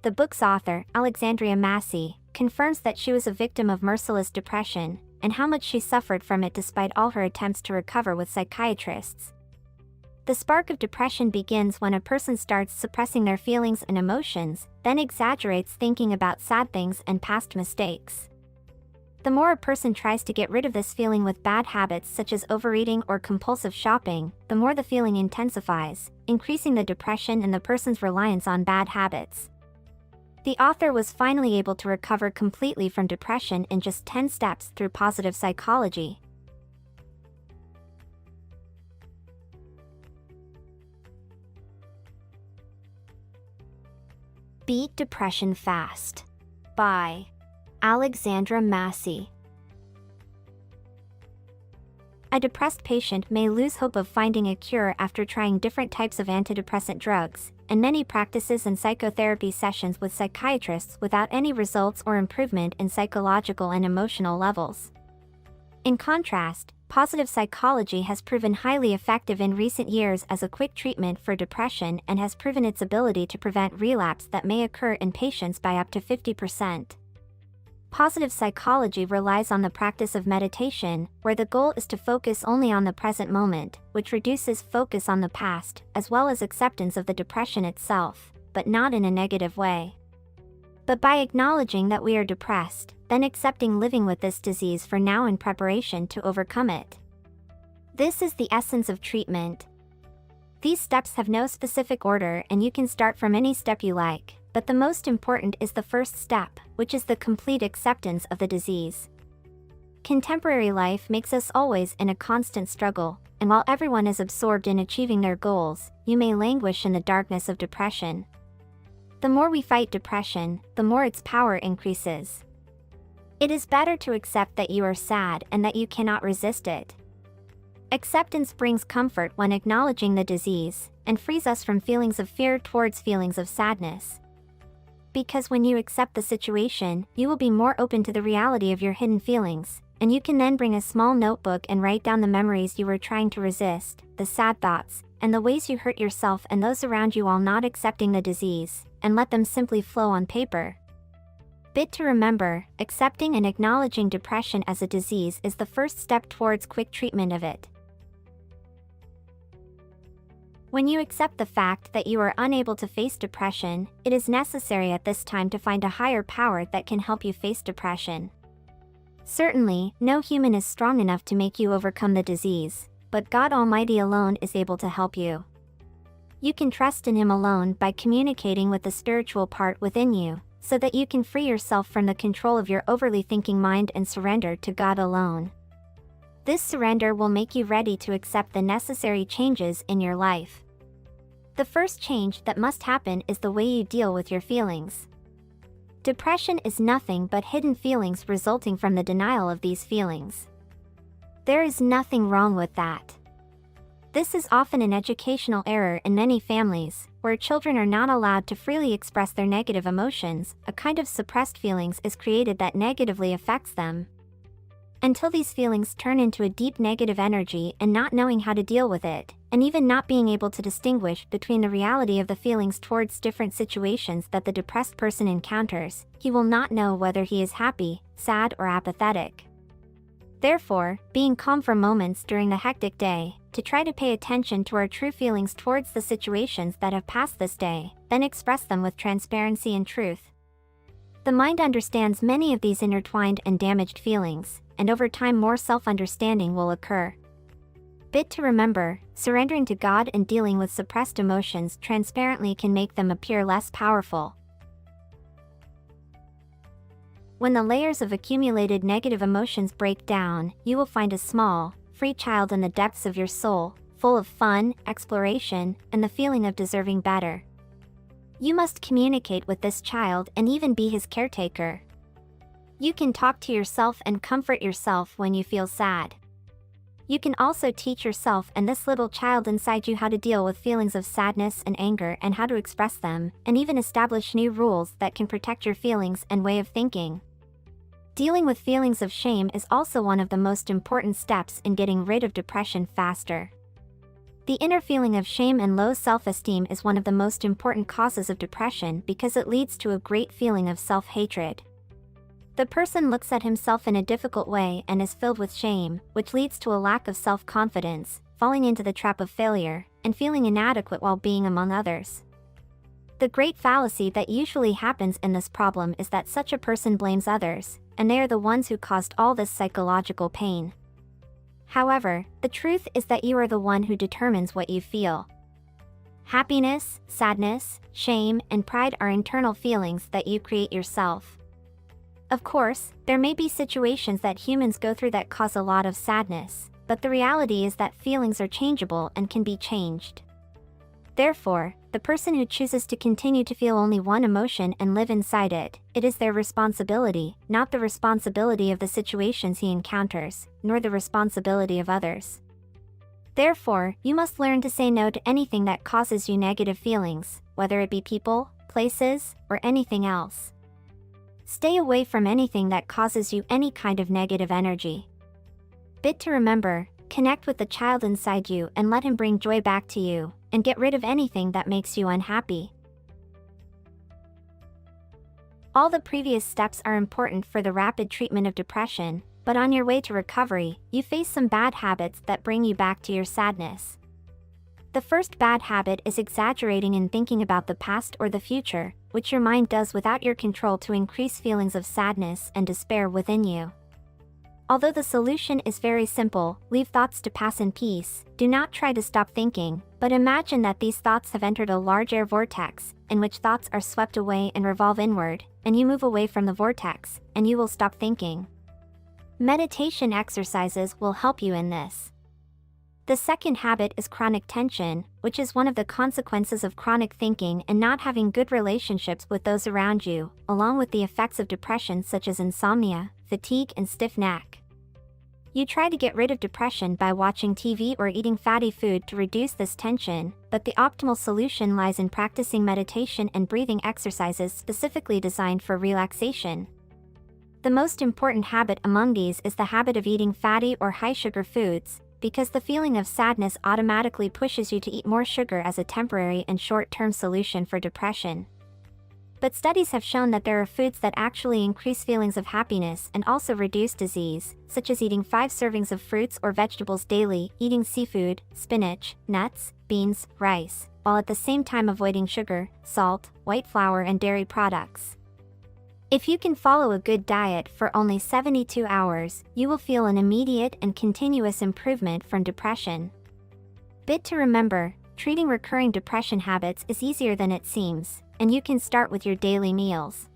The book's author, Alexandria Massey, confirms that she was a victim of merciless depression, and how much she suffered from it despite all her attempts to recover with psychiatrists. The spark of depression begins when a person starts suppressing their feelings and emotions, then exaggerates thinking about sad things and past mistakes. The more a person tries to get rid of this feeling with bad habits such as overeating or compulsive shopping, the more the feeling intensifies, increasing the depression and the person's reliance on bad habits. The author was finally able to recover completely from depression in just 10 steps through positive psychology. Beat Depression Fast by Alexandra Massey. A depressed patient may lose hope of finding a cure after trying different types of antidepressant drugs, and many practices and psychotherapy sessions with psychiatrists without any results or improvement in psychological and emotional levels. In contrast, positive psychology has proven highly effective in recent years as a quick treatment for depression and has proven its ability to prevent relapse that may occur in patients by up to 50%. Positive psychology relies on the practice of meditation, where the goal is to focus only on the present moment, which reduces focus on the past, as well as acceptance of the depression itself, but not in a negative way. But by acknowledging that we are depressed, then accepting living with this disease for now in preparation to overcome it. This is the essence of treatment. These steps have no specific order and you can start from any step you like, but the most important is the first step, which is the complete acceptance of the disease. Contemporary life makes us always in a constant struggle, and while everyone is absorbed in achieving their goals, you may languish in the darkness of depression. The more we fight depression, the more its power increases. It is better to accept that you are sad and that you cannot resist it. Acceptance brings comfort when acknowledging the disease, and frees us from feelings of fear towards feelings of sadness. Because when you accept the situation, you will be more open to the reality of your hidden feelings, and you can then bring a small notebook and write down the memories you were trying to resist, the sad thoughts, and the ways you hurt yourself and those around you while not accepting the disease, and let them simply flow on paper. Bit to remember, accepting and acknowledging depression as a disease is the first step towards quick treatment of it. When you accept the fact that you are unable to face depression, it is necessary at this time to find a higher power that can help you face depression. Certainly, no human is strong enough to make you overcome the disease, but God Almighty alone is able to help you. You can trust in Him alone by communicating with the spiritual part within you, so that you can free yourself from the control of your overly thinking mind and surrender to God alone. This surrender will make you ready to accept the necessary changes in your life. The first change that must happen is the way you deal with your feelings. Depression is nothing but hidden feelings resulting from the denial of these feelings. There is nothing wrong with that. This is often an educational error in many families, where children are not allowed to freely express their negative emotions. A kind of suppressed feelings is created that negatively affects them. Until these feelings turn into a deep negative energy and not knowing how to deal with it, and even not being able to distinguish between the reality of the feelings towards different situations that the depressed person encounters, he will not know whether he is happy, sad, or apathetic. Therefore, being calm for moments during the hectic day, to try to pay attention to our true feelings towards the situations that have passed this day, then express them with transparency and truth. The mind understands many of these intertwined and damaged feelings, and over time more self-understanding will occur. Bit to remember, surrendering to God and dealing with suppressed emotions transparently can make them appear less powerful. When the layers of accumulated negative emotions break down, you will find a small, free child in the depths of your soul, full of fun, exploration, and the feeling of deserving better. You must communicate with this child and even be his caretaker. You can talk to yourself and comfort yourself when you feel sad. You can also teach yourself and this little child inside you how to deal with feelings of sadness and anger and how to express them, and even establish new rules that can protect your feelings and way of thinking. Dealing with feelings of shame is also one of the most important steps in getting rid of depression faster. The inner feeling of shame and low self-esteem is one of the most important causes of depression because it leads to a great feeling of self-hatred. The person looks at himself in a difficult way and is filled with shame, which leads to a lack of self-confidence, falling into the trap of failure, and feeling inadequate while being among others. The great fallacy that usually happens in this problem is that such a person blames others, and they are the ones who caused all this psychological pain. However, the truth is that you are the one who determines what you feel. Happiness, sadness, shame, and pride are internal feelings that you create yourself. Of course, there may be situations that humans go through that cause a lot of sadness, but the reality is that feelings are changeable and can be changed. Therefore, the person who chooses to continue to feel only one emotion and live inside it, it is their responsibility, not the responsibility of the situations he encounters, nor the responsibility of others. Therefore, you must learn to say no to anything that causes you negative feelings, whether it be people, places, or anything else. Stay away from anything that causes you any kind of negative energy. Bit to remember, connect with the child inside you and let him bring joy back to you, and get rid of anything that makes you unhappy. All the previous steps are important for the rapid treatment of depression, but on your way to recovery, you face some bad habits that bring you back to your sadness. The first bad habit is exaggerating and thinking about the past or the future, which your mind does without your control to increase feelings of sadness and despair within you. Although the solution is very simple, leave thoughts to pass in peace, do not try to stop thinking, but imagine that these thoughts have entered a large air vortex, in which thoughts are swept away and revolve inward, and you move away from the vortex, and you will stop thinking. Meditation exercises will help you in this. The second habit is chronic tension, which is one of the consequences of chronic thinking and not having good relationships with those around you, along with the effects of depression such as insomnia, fatigue, and stiff neck. You try to get rid of depression by watching TV or eating fatty food to reduce this tension, but the optimal solution lies in practicing meditation and breathing exercises specifically designed for relaxation. The most important habit among these is the habit of eating fatty or high-sugar foods, because the feeling of sadness automatically pushes you to eat more sugar as a temporary and short-term solution for depression. But studies have shown that there are foods that actually increase feelings of happiness and also reduce disease, such as eating 5 servings of fruits or vegetables daily, eating seafood, spinach, nuts, beans, rice, while at the same time avoiding sugar, salt, white flour, and dairy products. If you can follow a good diet for only 72 hours, you will feel an immediate and continuous improvement from depression. Bit to remember, treating recurring depression habits is easier than it seems, and you can start with your daily meals.